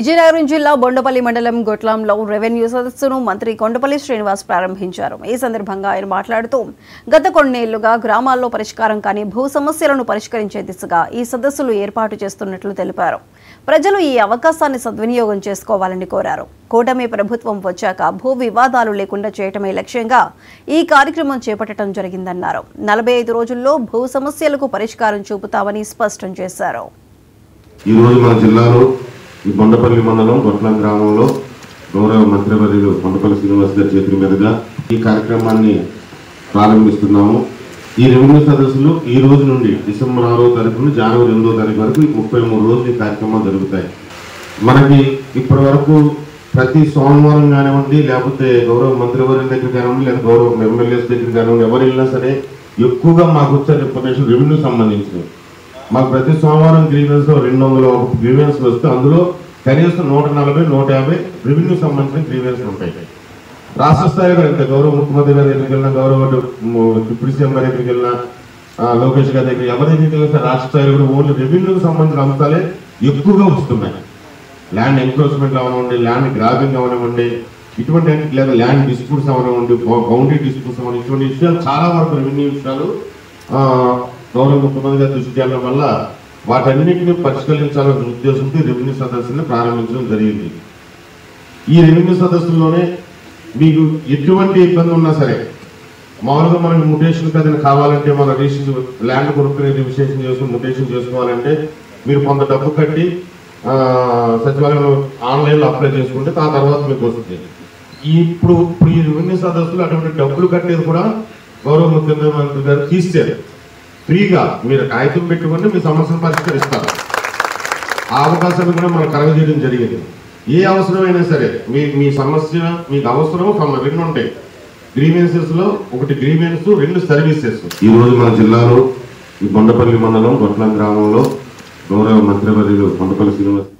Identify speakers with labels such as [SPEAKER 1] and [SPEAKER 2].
[SPEAKER 1] విజయనగరం జిల్లా బొండపల్లి మండలం గొట్లంలో రెవెన్యూ సదస్సును మంత్రి కొండపల్లి శ్రీనివాస్ ప్రారంభించారు. ఈ సందర్భంగా ఆయన మాట్లాడుతూ గత కొన్నేళ్లుగా గ్రామాల్లో పరిష్కారం కాని భూ సమస్యలను పరిష్కరించే దిశగా ఈ సదస్సులు ఏర్పాటు చేస్తున్నట్లు తెలిపారు. ప్రజలు ఈ అవకాశాన్ని సద్వినియోగం చేసుకోవాలని కోరారు. కూటమి ప్రభుత్వం వచ్చాక భూ వివాదాలు లేకుండా చేయటమే లక్ష్యంగా ఈ కార్యక్రమం చేపట్టడం జరిగిందన్నారు. 45 రోజుల్లో భూ సమస్యలకు పరిష్కారం చూపుతామని స్పష్టం చేశారు.
[SPEAKER 2] ఈ బొండపల్లి మండలం గొట్లం గ్రామంలో గౌరవ మంత్రివర్యులు కొండపల్లి శ్రీనివాస్ గారి చేతుల మీదుగా ఈ కార్యక్రమాన్ని ప్రారంభిస్తున్నాము. ఈ రెవెన్యూ సదస్సులు ఈ రోజు నుండి డిసెంబర్ 6వ తారీఖు నుండి జనవరి 8వ తారీఖు వరకు 33 రోజులు ఈ కార్యక్రమాలు జరుగుతాయి. మనకి ఇప్పటి వరకు ప్రతి సోమవారం కానివ్వండి, లేకపోతే గౌరవ మంత్రివర్యుల దగ్గర కానివ్వండి, లేదా గౌరవ ఎమ్మెల్యేస్ దగ్గర కానివ్వండి, ఎవరు వెళ్ళినా సరే ఎక్కువగా మాకు వచ్చే రిపోర్టేషన్ రెవెన్యూ సంబంధించినవి. మాకు ప్రతి సోమవారం గ్రీవెన్స్ 200 గ్రీవెన్స్ వస్తే అందులో కనీసం 140, 150 రెవెన్యూ సంబంధించిన గ్రీవెన్స్ ఉంటాయి. రాష్ట్ర స్థాయిలో ఇంత గౌరవ ముఖ్యమంత్రి గారి దగ్గరికి వెళ్ళినా, గౌరవ డిప్యూటీ సీఎం గారి దగ్గరికి వెళ్ళినా, లోకేష్ గారి దగ్గర ఎవరి దగ్గరికి వెళ్ళినా రాష్ట్ర స్థాయిలో కూడా ఓన్లీ రెవెన్యూకి సంబంధించిన అంశాలే ఎక్కువగా వస్తున్నాయి. ల్యాండ్ ఎంక్రోచ్మెంట్ అవనివ్వండి, ల్యాండ్ గ్రాబింగ్ అవనివ్వండి, ఇటువంటి లేదా ల్యాండ్ డిస్ప్యూట్స్ అవనివ్వండి, బౌండరీ డిస్ప్యూట్స్ అవనివ్వండి, ఇటువంటి విషయాలు చాలా వరకు రెవెన్యూ విషయాలు గౌరవ ముఖ్యమంత్రి గారి దృష్టి చేయడం వల్ల వాటన్నిటిని పరిష్కరించాలనే ఉద్దేశంతో రెవెన్యూ సదస్సుని ప్రారంభించడం జరిగింది. ఈ రెవెన్యూ సదస్సుల్లోనే మీకు ఎటువంటి ఇబ్బంది ఉన్నా సరే, మామూలుగా మనకి మ్యుటేషన్ ఏదైనా కావాలంటే, మన రిజిస్ట్రేషన్ ల్యాండ్ కొనుక్కునే రిజిస్ట్రేషన్ చేసుకుని మ్యుటేషన్ చేసుకోవాలంటే మీరు కొంత డబ్బు కట్టి సచివాలయంలో ఆన్లైన్లో అప్లై చేసుకుంటే ఆ తర్వాత మీకు వస్తుంది. ఇప్పుడు ఈ రెవెన్యూ సదస్సులు అటువంటి డబ్బులు కట్టేది కూడా గౌరవ ముఖ్యమంత్రి గారు తీసేది. ఫ్రీగా మీరు కాగితం పెట్టుకుంటే మీ సమస్యను పరిష్కరిస్తారు. ఆ అవకాశాన్ని కూడా మనం కలగజేయడం జరిగింది. ఏ అవసరమైనా సరే మీ సమస్య మీకు అవసరం 2 ఉంటాయి. గ్రీవెన్సెస్ లో ఒకటి గ్రీవెన్స్, 2 సర్వీసెస్. ఈ రోజు మన జిల్లాలో ఈ బొండపల్లి మండలం గొట్లం గ్రామంలో గౌరవ మంత్రివర్యులు కొండపల్లి శ్రీనివాస్